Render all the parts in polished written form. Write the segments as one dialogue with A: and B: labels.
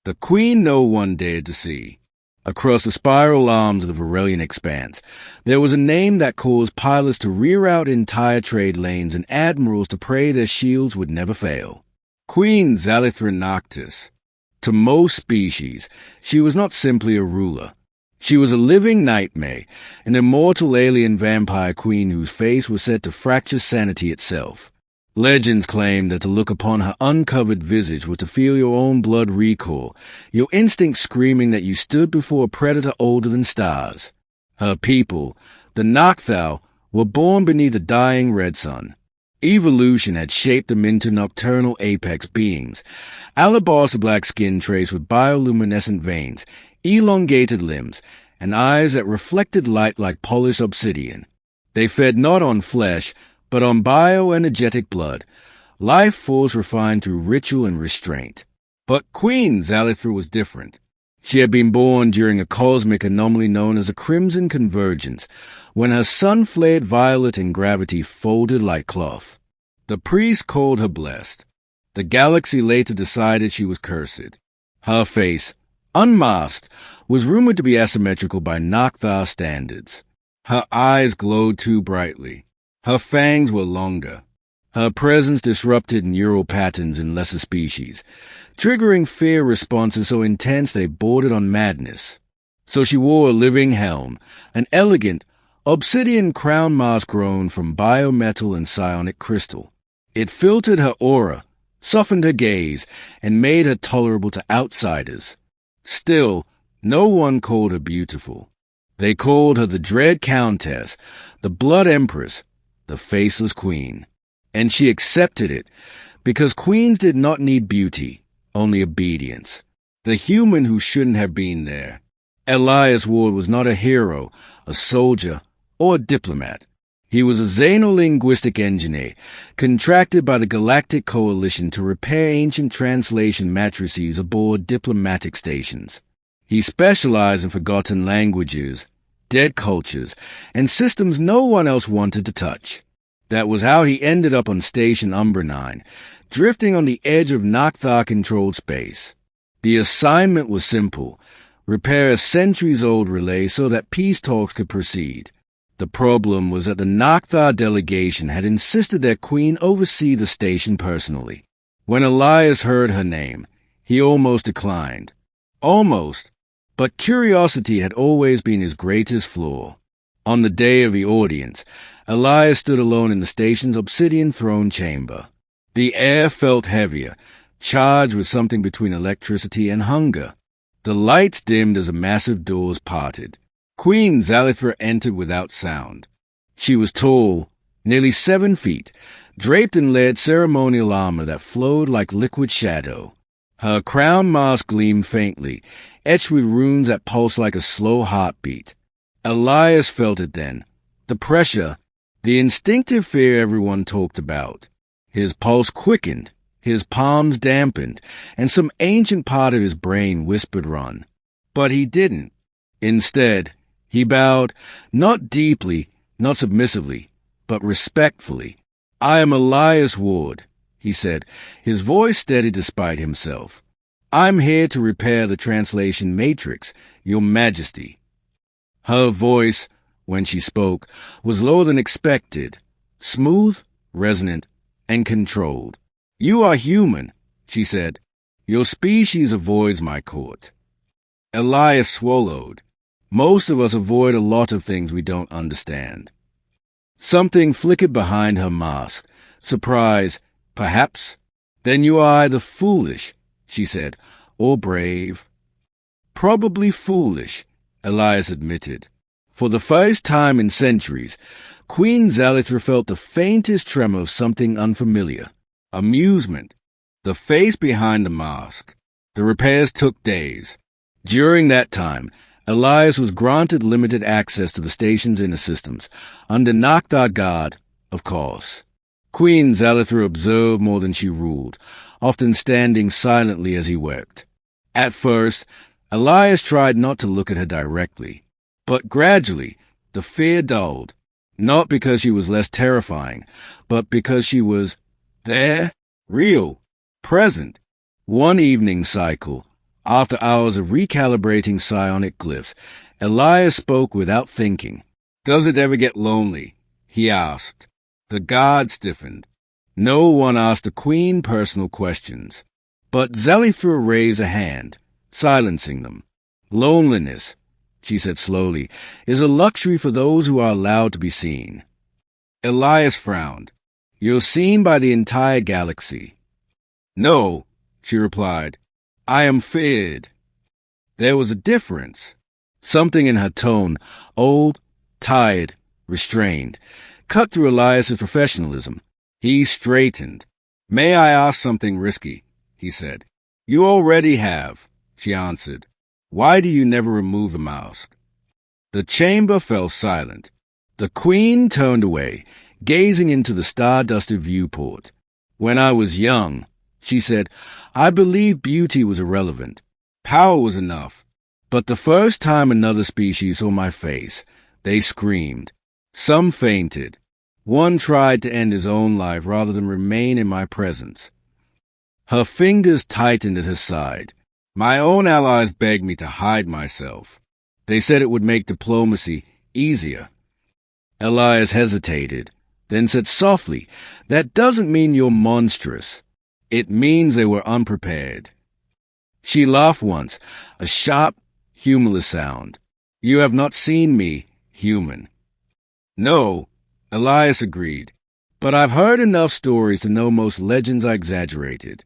A: The queen no one dared to see. Across the spiral arms of the Varelian expanse, there was a name that caused pilots to reroute entire trade lanes and admirals to pray their shields would never fail. Queen Zalithra Noctis. To most species, she was not simply a ruler. She was a living nightmare, an immortal alien vampire queen whose face was said to fracture sanity itself. Legends claim that to look upon her uncovered visage was to feel your own blood recoil, your instinct screaming that you stood before a predator older than stars. Her people, the Nocthal, were born beneath a dying red sun. Evolution had shaped them into nocturnal apex beings, alabaster black skin traced with bioluminescent veins, elongated limbs, and eyes that reflected light like polished obsidian. They fed not on flesh, but on bioenergetic blood, life force refined through ritual and restraint. But Queen Zalithra was different. She had been born during a cosmic anomaly known as a crimson convergence, when her sun-flared violet and gravity folded like cloth. The priest called her blessed. The galaxy later decided she was cursed. Her face, unmasked, was rumored to be asymmetrical by Nocthar standards. Her eyes glowed too brightly. Her fangs were longer. Her presence disrupted neural patterns in lesser species, triggering fear responses so intense they bordered on madness. So she wore a living helm, an elegant, obsidian crown mask grown from biometal and psionic crystal. It filtered her aura, softened her gaze, and made her tolerable to outsiders. Still, no one called her beautiful. They called her the Dread Countess, the Blood Empress, the Faceless Queen. And she accepted it, because queens did not need beauty, only obedience. The human who shouldn't have been there. Elias Ward was not a hero, a soldier, or a diplomat. He was a xenolinguistic engineer, contracted by the Galactic Coalition to repair ancient translation matrices aboard diplomatic stations. He specialized in forgotten languages, dead cultures, and systems no one else wanted to touch. That was how he ended up on Station Umbra 9, drifting on the edge of Nocthar-controlled space. The assignment was simple: repair a centuries-old relay so that peace talks could proceed. The problem was that the Nocthar delegation had insisted their queen oversee the station personally. When Elias heard her name, he almost declined. Almost. But curiosity had always been his greatest flaw. On the day of the audience, Elias stood alone in the station's obsidian throne chamber. The air felt heavier, charged with something between electricity and hunger. The lights dimmed as the massive doors parted. Queen Zalithra entered without sound. She was tall, nearly 7 feet, draped in layered ceremonial armor that flowed like liquid shadow. Her crown mask gleamed faintly, etched with runes that pulsed like a slow heartbeat. Elias felt it then. The pressure, the instinctive fear everyone talked about. His pulse quickened, his palms dampened, and some ancient part of his brain whispered run. But he didn't. Instead, he bowed, not deeply, not submissively, but respectfully. "I am Elias Ward," he said, his voice steady despite himself. "I'm here to repair the translation matrix, Your Majesty." Her voice, when she spoke, was lower than expected, smooth, resonant, and controlled. "You are human," she said. "Your species avoids my court." Elias swallowed. Most of us avoid a lot of things we don't understand. Something flickered behind her mask. Surprise, perhaps? "Then you are either foolish," she said, "or brave." "Probably foolish," Elias admitted. For the first time in centuries, Queen Zalithra felt the faintest tremor of something unfamiliar. Amusement. The face behind the mask. The repairs took days. During that time, Elias was granted limited access to the station's inner systems, under Nocthar guard, of course. Queen Zalithra observed more than she ruled, often standing silently as he worked. At first, Elias tried not to look at her directly, but gradually the fear dulled, not because she was less terrifying, but because she was there, real, present. One evening cycle, After hours of recalibrating psionic glyphs, Elias spoke without thinking. "Does it ever get lonely?" he asked. The guard stiffened. No one asked the queen personal questions. But Zelithra raised a hand, silencing them. "Loneliness," she said slowly, "is a luxury for those who are allowed to be seen." Elias frowned. "You're seen by the entire galaxy." "No," she replied. "I am feared." There was a difference. Something in her tone, old, tired, restrained, cut through Elias's professionalism. He straightened. "May I ask something risky?" he said. "You already have," she answered. "Why do you never remove the mask?" The chamber fell silent. The queen turned away, gazing into the star-dusted viewport. "When I was young," she said, "I believed beauty was irrelevant. Power was enough. But the first time another species saw my face, they screamed. Some fainted. One tried to end his own life rather than remain in my presence." Her fingers tightened at his side. "My own allies begged me to hide myself. They said it would make diplomacy easier." Elias hesitated, then said softly, "That doesn't mean you're monstrous. It means they were unprepared." She laughed once, a sharp, humorless sound. "You have not seen me, human." "No," Elias agreed, "but I've heard enough stories to know most legends are exaggerated."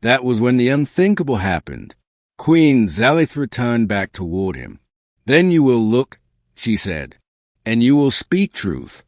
A: That was when the unthinkable happened. Queen Zelithra turned back toward him. "Then you will look," she said, "and you will speak truth."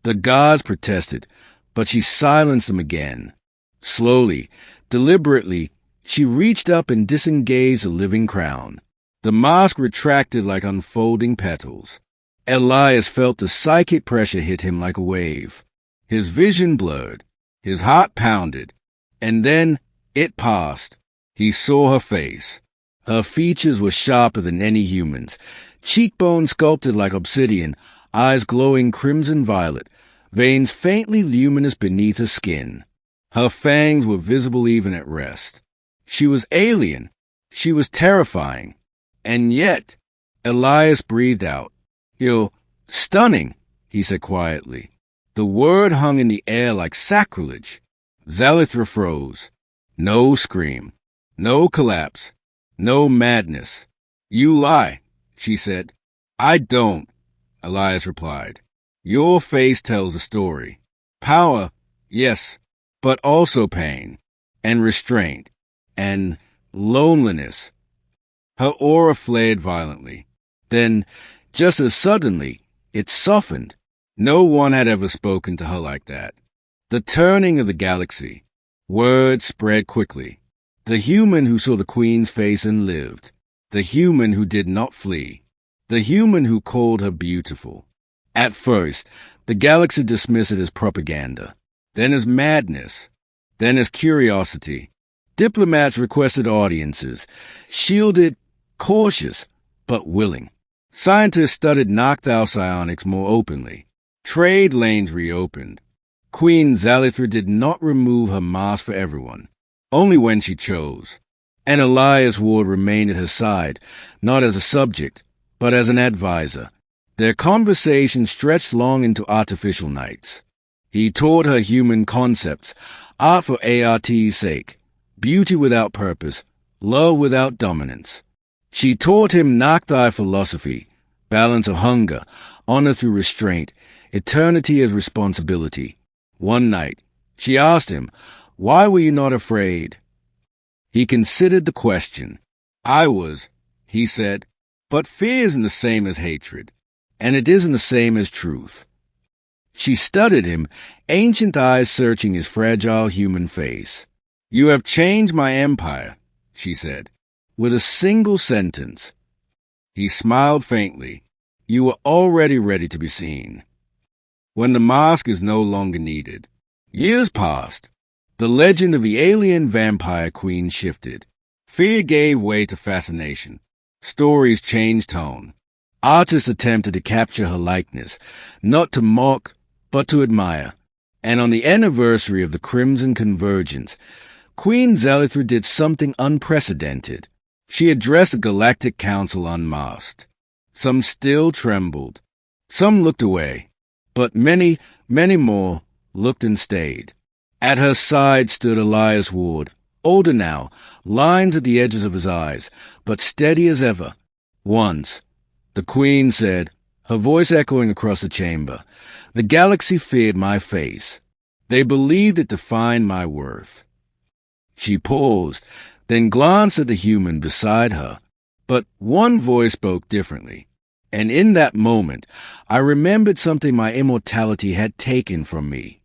A: The guards protested, but she silenced them again. Slowly, deliberately, she reached up and disengaged the living crown. The mask retracted like unfolding petals. Elias felt the psychic pressure hit him like a wave. His vision blurred. His heart pounded. And then it passed. He saw her face. Her features were sharper than any human's, cheekbones sculpted like obsidian, eyes glowing crimson violet, veins faintly luminous beneath her skin. Her fangs were visible even at rest. She was alien. She was terrifying. And yet, Elias breathed out. "You're stunning," he said quietly. The word hung in the air like sacrilege. Zelithra froze. No scream. No collapse. No madness. "You lie," she said. "I don't," Elias replied. "Your face tells a story. Power, yes, but also pain, and restraint, and loneliness." Her aura flared violently. Then, just as suddenly, it softened. No one had ever spoken to her like that. The turning of the galaxy. Word spread quickly. The human who saw the queen's face and lived. The human who did not flee. The human who called her beautiful. At first, the galaxy dismissed it as propaganda, then as madness, then as curiosity. Diplomats requested audiences, shielded, cautious, but willing. Scientists studied knocked-out psionics more openly. Trade lanes reopened. Queen Zelithra did not remove her mask for everyone, only when she chose. And Elias Ward remained at her side, not as a subject, but as an advisor. Their conversation stretched long into artificial nights. He taught her human concepts, art for ART's sake, beauty without purpose, love without dominance. She taught him Nocti philosophy, balance of hunger, honor through restraint, eternity as responsibility. One night, she asked him, "Why were you not afraid?" He considered the question. "I was," he said, "but fear isn't the same as hatred, and it isn't the same as truth." She studied him, ancient eyes searching his fragile human face. "You have changed my empire," she said, with a single sentence. He smiled faintly. "You were already ready to be seen." When the mask is no longer needed. Years passed. The legend of the alien vampire queen shifted. Fear gave way to fascination. Stories changed tone. Artists attempted to capture her likeness, not to mock, but to admire. And on the anniversary of the Crimson Convergence, Queen Zelithra did something unprecedented. She addressed the Galactic Council unmasked. Some still trembled. Some looked away. But many, many more looked and stayed. At her side stood Elias Ward, older now, lines at the edges of his eyes, but steady as ever. Once, the Queen said, her voice echoing across the chamber, "The galaxy feared my face. They believed it defined my worth." She paused, then glanced at the human beside her. But one voice spoke differently. And in that moment, I remembered something my immortality had taken from me.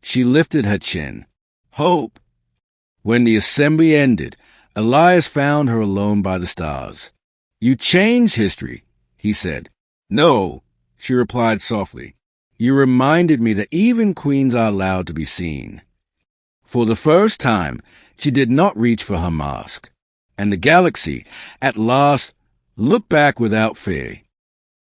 A: She lifted her chin. Hope. When the assembly ended, Elias found her alone by the stars. "You changed history," he said. "No," she replied softly. "You reminded me that even queens are allowed to be seen." For the first time, she did not reach for her mask. And the galaxy, at last, looked back without fear.